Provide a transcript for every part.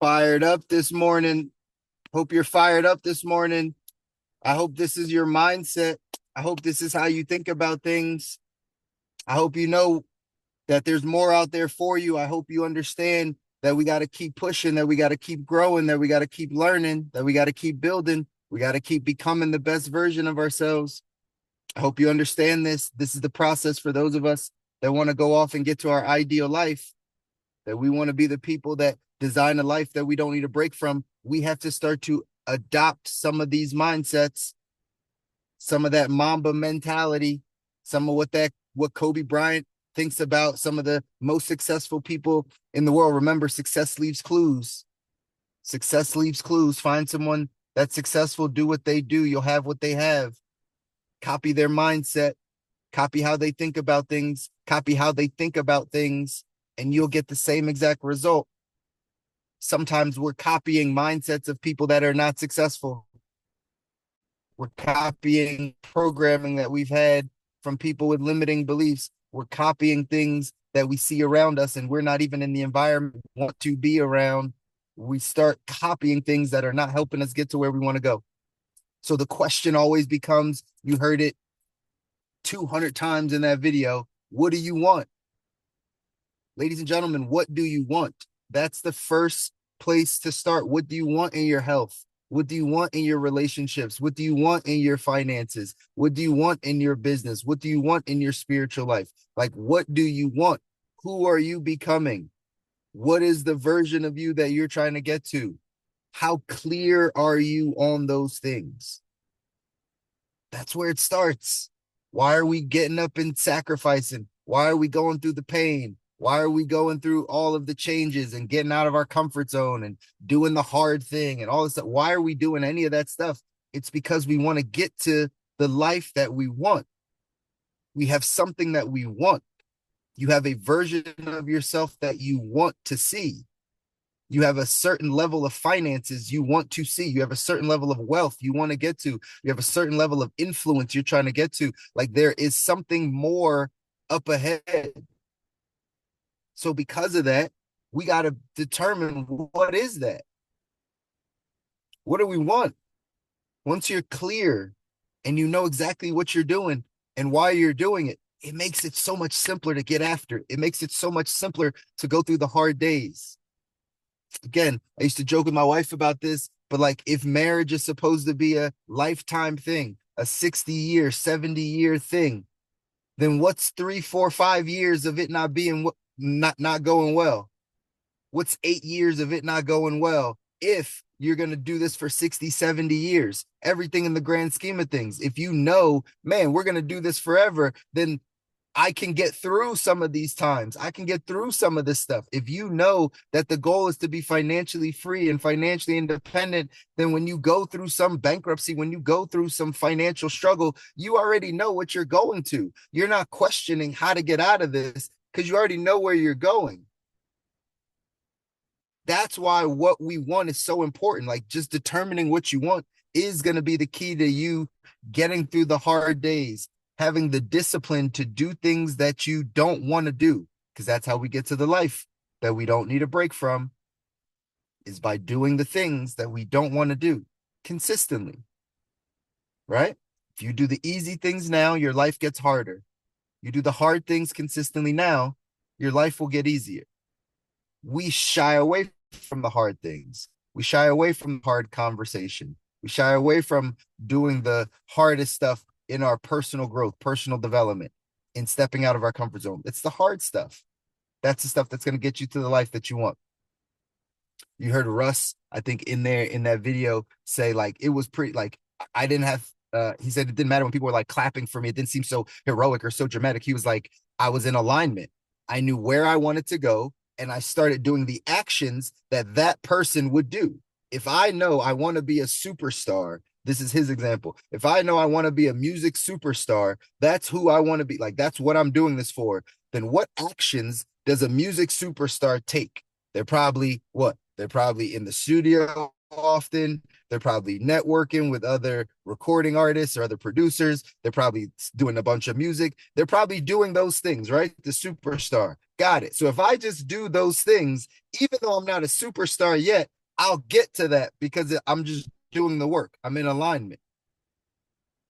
Fired up this morning. Hope you're fired up this morning. I hope this is your mindset. I hope this is how you think about things. I hope you know that there's more out there for you. I hope you understand that we got to keep pushing, that we got to keep growing, that we got to keep learning, that we got to keep building. We got to keep becoming the best version of ourselves. I hope you understand this. This is the process for those of us that want to go off and get to our ideal life, that we want to be the people that design a life that we don't need a break from. We have to start to adopt some of these mindsets, some of that Mamba mentality, some of what Kobe Bryant thinks about some of the most successful people in the world. Remember, success leaves clues. Success leaves clues. Find someone that's successful, do what they do. You'll have what they have. Copy their mindset, copy how they think about things, copy how they think about things, and you'll get the same exact result. Sometimes we're copying mindsets of people that are not successful. We're copying programming that we've had from people with limiting beliefs. We're copying things that we see around us, and we're not even in the environment we want to be around. We start copying things that are not helping us get to where we want to go. So the question always becomes, you heard it 200 times in that video, what do you want? Ladies and gentlemen, what do you want? That's the first place to start. What do you want in your health? What do you want in your relationships? What do you want in your finances? What do you want in your business? What do you want in your spiritual life? Like, what do you want? Who are you becoming? What is the version of you that you're trying to get to? How clear are you on those things? That's where it starts. Why are we getting up and sacrificing? Why are we going through the pain? Why are we going through all of the changes and getting out of our comfort zone and doing the hard thing and all this stuff? Why are we doing any of that stuff? It's because we want to get to the life that we want. We have something that we want. You have a version of yourself that you want to see. You have a certain level of finances you want to see. You have a certain level of wealth you want to get to. You have a certain level of influence you're trying to get to. Like, there is something more up ahead. So because of that, we got to determine, what is that? What do we want? Once you're clear and you know exactly what you're doing and why you're doing it, it makes it so much simpler to get after it. It makes it so much simpler to go through the hard days. Again, I used to joke with my wife about this, but like, if marriage is supposed to be a lifetime thing, a 60-year, 70-year thing, then what's 3, 4, 5 years of it not being not going well? What's 8 years of it not going well if you're going to do this for 60, 70 years? Everything in the grand scheme of things. If you know, man, we're going to do this forever, then I can get through some of these times. I can get through some of this stuff. If you know that the goal is to be financially free and financially independent, then when you go through some bankruptcy, when you go through some financial struggle, you already know what you're going to. You're not questioning how to get out of this because you already know where you're going. That's why what we want is so important. Like, just determining what you want is going to be the key to you getting through the hard days, having the discipline to do things that you don't want to do, because that's how we get to the life that we don't need a break from, is by doing the things that we don't want to do consistently, right? If you do the easy things now, your life gets harder. You do the hard things consistently now, your life will get easier. We shy away from the hard things. We shy away from hard conversation. We shy away from doing the hardest stuff in our personal growth, personal development, in stepping out of our comfort zone. It's the hard stuff. That's the stuff that's going to get you to the life that you want. You heard Russ, I think, in that video say, like, it was pretty, like, I didn't have, he said it didn't matter when people were like clapping for me. It didn't seem so heroic or so dramatic. He was like, I was in alignment. I knew where I wanted to go, and I started doing the actions that person would do. If I know I want to be a superstar, this is his example. If I know I want to be a music superstar, that's who I want to be. Like, that's what I'm doing this for. Then what actions does a music superstar take? They're probably what? They're probably in the studio often. They're probably networking with other recording artists or other producers. They're probably doing a bunch of music. They're probably doing those things, right? The superstar. Got it. So if I just do those things, even though I'm not a superstar yet, I'll get to that because I'm just doing the work. I'm in alignment.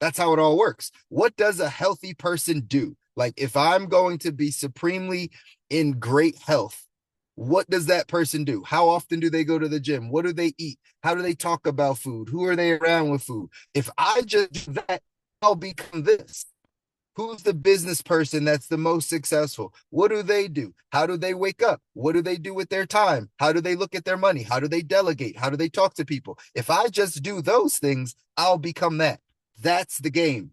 That's how it all works. What does a healthy person do? Like, if I'm going to be supremely in great health, what does that person do? How often do they go to the gym? What do they eat? How do they talk about food? Who are they around with food? If I just do that, I'll become this. Who's the business person that's the most successful? What do they do? How do they wake up? What do they do with their time? How do they look at their money? How do they delegate? How do they talk to people? If I just do those things, I'll become that. That's the game.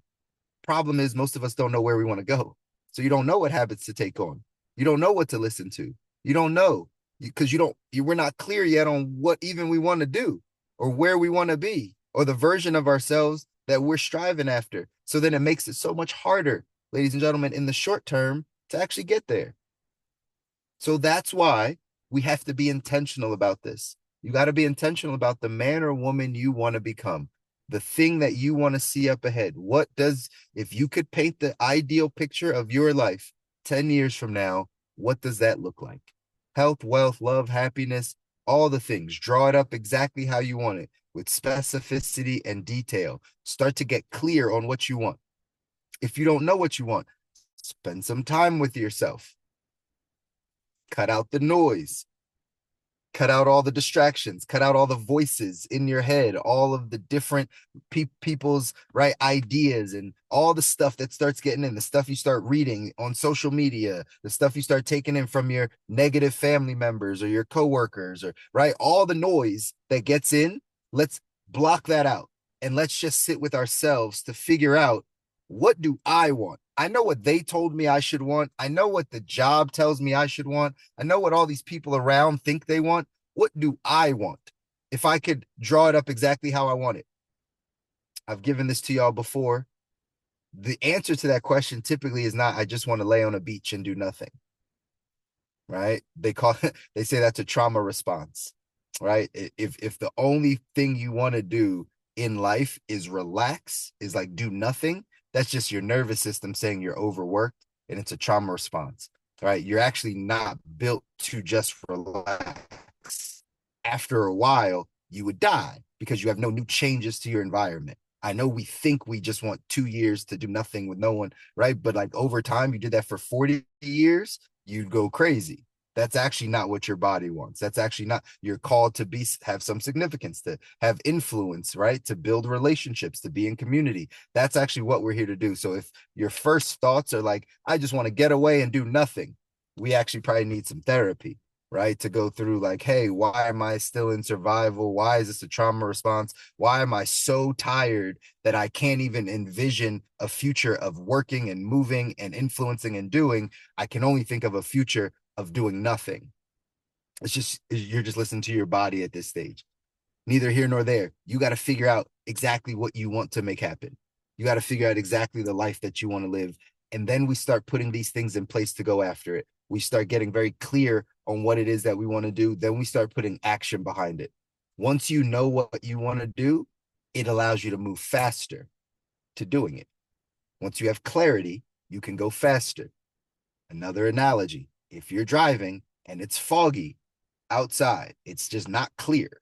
Problem is, most of us don't know where we want to go. So you don't know what habits to take on. You don't know what to listen to. You don't know because we're not clear yet on what even we want to do or where we want to be or the version of ourselves that we're striving after. So then it makes it so much harder, ladies and gentlemen, in the short term to actually get there. So that's why we have to be intentional about this. You got to be intentional about the man or woman you want to become, the thing that you want to see up ahead. If you could paint the ideal picture of your life 10 years from now, what does that look like? Health, wealth, love, happiness, all the things. Draw it up exactly how you want it with specificity and detail. Start to get clear on what you want. If you don't know what you want, spend some time with yourself. Cut out the noise. Cut out all the distractions, cut out all the voices in your head, all of the different people's right ideas and all the stuff that starts getting in, the stuff you start reading on social media, the stuff you start taking in from your negative family members or your coworkers, or right, all the noise that gets in. Let's block that out and let's just sit with ourselves to figure out, what do I want? I know what they told me I should want. I know what the job tells me I should want. I know what all these people around think they want. What do I want? If I could draw it up exactly how I want it. I've given this to y'all before. The answer to that question typically is not, I just want to lay on a beach and do nothing. Right? They say that's a trauma response. Right? If the only thing you want to do in life is relax, is like do nothing, that's just your nervous system saying you're overworked and it's a trauma response, right? You're actually not built to just relax. After a while, you would die because you have no new changes to your environment. I know we think we just want 2 years to do nothing with no one, right? But like over time, you did that for 40 years, you'd go crazy. That's actually not what your body wants. That's actually not, you're called to have some significance, to have influence, right? To build relationships, to be in community. That's actually what we're here to do. So if your first thoughts are like, I just want to get away and do nothing, we actually probably need some therapy, right? To go through like, hey, why am I still in survival? Why is this a trauma response? Why am I so tired that I can't even envision a future of working and moving and influencing and doing? I can only think of a future of doing nothing. You're just listening to your body at this stage. Neither here nor there. You got to figure out exactly what you want to make happen. You got to figure out exactly the life that you want to live. And then we start putting these things in place to go after it. We start getting very clear on what it is that we want to do. Then we start putting action behind it. Once you know what you want to do, it allows you to move faster to doing it. Once you have clarity, you can go faster. Another analogy, if you're driving and it's foggy outside, it's just not clear,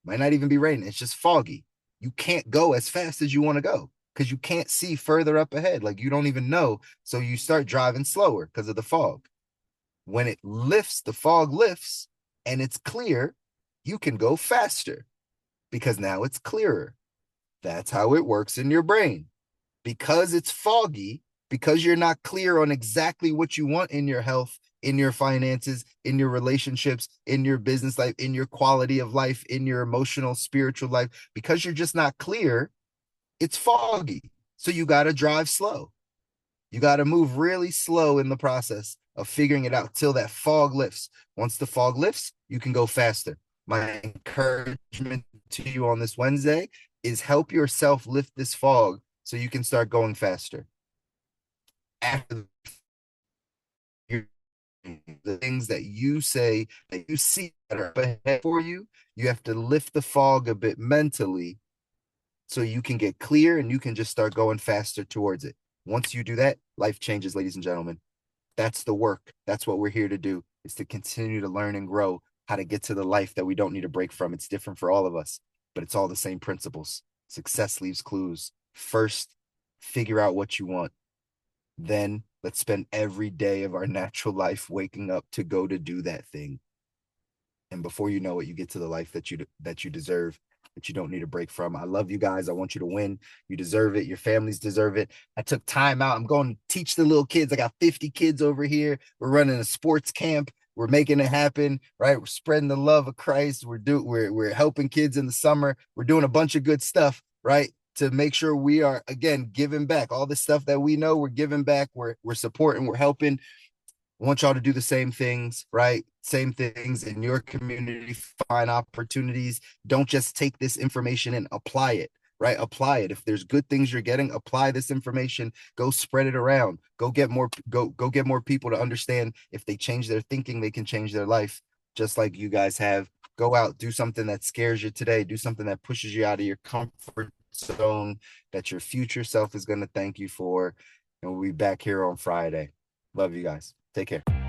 might not even be raining, it's just foggy, you can't go as fast as you want to go because you can't see further up ahead. Like you don't even know. So you start driving slower because of the fog. When it lifts, the fog lifts and it's clear, you can go faster because now it's clearer. That's how it works in your brain. Because it's foggy, because you're not clear on exactly what you want in your health, in your finances, in your relationships, in your business life, in your quality of life, in your emotional, spiritual life, because you're just not clear, it's foggy. So you got to drive slow. You got to move really slow in the process of figuring it out till that fog lifts. Once the fog lifts, you can go faster. My encouragement to you on this Wednesday is help yourself lift this fog so you can start going faster. After the things that you say, that you see that are ahead for you, you have to lift the fog a bit mentally so you can get clear and you can just start going faster towards it. Once you do that, life changes, ladies and gentlemen. That's the work. That's what we're here to do, is to continue to learn and grow how to get to the life that we don't need a break from. It's different for all of us, but it's all the same principles. Success leaves clues. First, figure out what you want. Then let's spend every day of our natural life waking up to go to do that thing. And before you know it, you get to the life that you deserve, that you don't need a break from. I love you guys. I want you to win. You deserve it. Your families deserve it. I took time out. I'm going to teach the little kids. I got 50 kids over here. We're running a sports camp. We're making it happen, right? We're spreading the love of Christ. We're helping kids in the summer. We're doing a bunch of good stuff, right? To make sure we are, again, giving back all the stuff that we know. We're giving back. We're supporting. We're helping. I want y'all to do the same things, right? Same things in your community, find opportunities. Don't just take this information and apply it, right? Apply it. If there's good things you're getting, apply this information. Go spread it around. Go get more people to understand if they change their thinking, they can change their life, just like you guys have. Go out, do something that scares you today, do something that pushes you out of your comfort zone that your future self is going to thank you for. And we'll be back here on Friday. Love you guys. Take care.